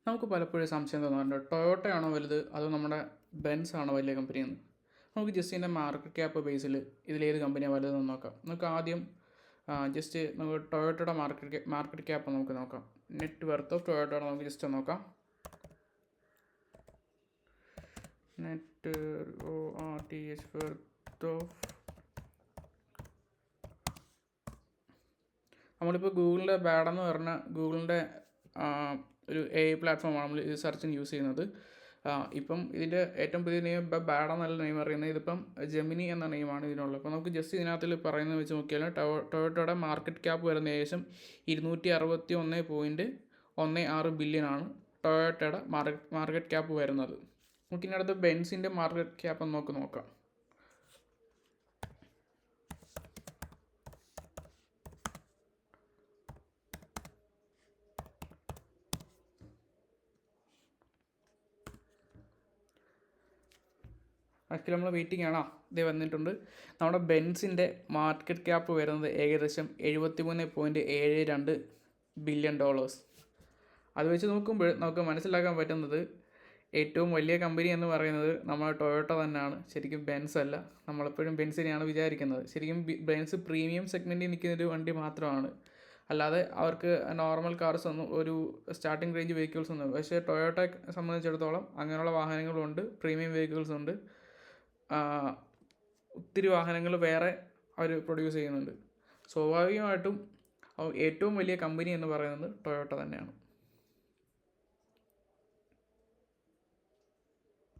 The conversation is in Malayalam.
നമുക്ക് പലപ്പോഴും സംശയം തോന്നാറുണ്ട്, ടൊയോട്ടയാണോ വലുത് അതോ നമ്മുടെ ബെൻസ് ആണോ വലിയ കമ്പനിയെന്ന്. നമുക്ക് ജസ്റ്റ് ഇതിൻ്റെ മാർക്കറ്റ് ക്യാപ്പ് ബേസിൽ ഇതിലേത് കമ്പനിയാണ് വലുതെന്ന് നോക്കാം. നമുക്ക് ആദ്യം ജസ്റ്റ് നമുക്ക് ടൊയോട്ടയുടെ മാർക്കറ്റ് ക്യാപ്പ് നമുക്ക് നോക്കാം. നെറ്റ് വെർത്ത് ഓഫ് ടൊയോട്ടയുടെ നമുക്ക് ജസ്റ്റ് നോക്കാം. നെറ്റ് വെർത്ത് ഓഫ് നമ്മളിപ്പോൾ ഗൂഗിളിൻ്റെ ബാഡെന്ന് പറഞ്ഞാൽ ഗൂഗിളിൻ്റെ ഒരു AI പ്ലാറ്റ്ഫോമാണ് നമ്മൾ ഇത് സെർച്ചിന് യൂസ് ചെയ്യുന്നത്. ഇപ്പം ഇതിൻ്റെ ഏറ്റവും പുതിയ നെയിം ഇപ്പോൾ ബാഡ എന്നുള്ള നെയിം അറിയുന്നത്. ഇതിപ്പം ജെമിനി എന്ന നെയിമാണ് ഇതിനുള്ളത്. അപ്പോൾ നമുക്ക് ജസ്റ്റ് ഇതിനകത്തിൽ പറയുന്നത് വെച്ച് നോക്കിയാൽ ടൊയോട്ടയുടെ മാർക്കറ്റ് ക്യാപ്പ് വരുന്ന ഏകദേശം 261.16 ബില്യനാണ് ടൊയോട്ടയുടെ മാർക്കറ്റ് ക്യാപ്പ് വരുന്നത്. നമുക്കിനടുത്ത് ബെൻസിൻ്റെ മാർക്കറ്റ് ക്യാപ്പ് നമുക്ക് നോക്കാം. ആക്ച്വലി നമ്മൾ വെയിറ്റിംഗ് ആണോ, ഇതേ വന്നിട്ടുണ്ട്. നമ്മുടെ ബെൻസിൻ്റെ മാർക്കറ്റ് ക്യാപ്പ് വരുന്നത് ഏകദേശം $73.72 ബില്യൺ. അത് വെച്ച് നോക്കുമ്പോൾ നമുക്ക് മനസ്സിലാക്കാൻ പറ്റുന്നത് ഏറ്റവും വലിയ കമ്പനി എന്ന് പറയുന്നത് നമ്മുടെ ടൊയോട്ട തന്നെയാണ്, ശരിക്കും ബെൻസ് അല്ല. നമ്മളെപ്പോഴും ബെൻസിനെയാണ് വിചാരിക്കുന്നത്. ശരിക്കും ബെൻസ് പ്രീമിയം സെഗ്മെൻറ്റിൽ നിൽക്കുന്നൊരു വണ്ടി മാത്രമാണ്, അല്ലാതെ അവർക്ക് നോർമൽ കാർസ് ഒന്നും ഒരു സ്റ്റാർട്ടിംഗ് റേഞ്ച് വെഹിക്കിൾസ് ഒന്നും. പക്ഷേ ടൊയോട്ടയെ സംബന്ധിച്ചിടത്തോളം അങ്ങനെയുള്ള വാഹനങ്ങളുണ്ട്, പ്രീമിയം വെഹിക്കിൾസ് ഉണ്ട്, ഒത്തിരി വാഹനങ്ങൾ വേറെ അവർ പ്രൊഡ്യൂസ് ചെയ്യുന്നുണ്ട്. സ്വാഭാവികമായിട്ടും ഏറ്റവും വലിയ കമ്പനി എന്ന് പറയുന്നത് ടൊയോട്ട തന്നെയാണ്.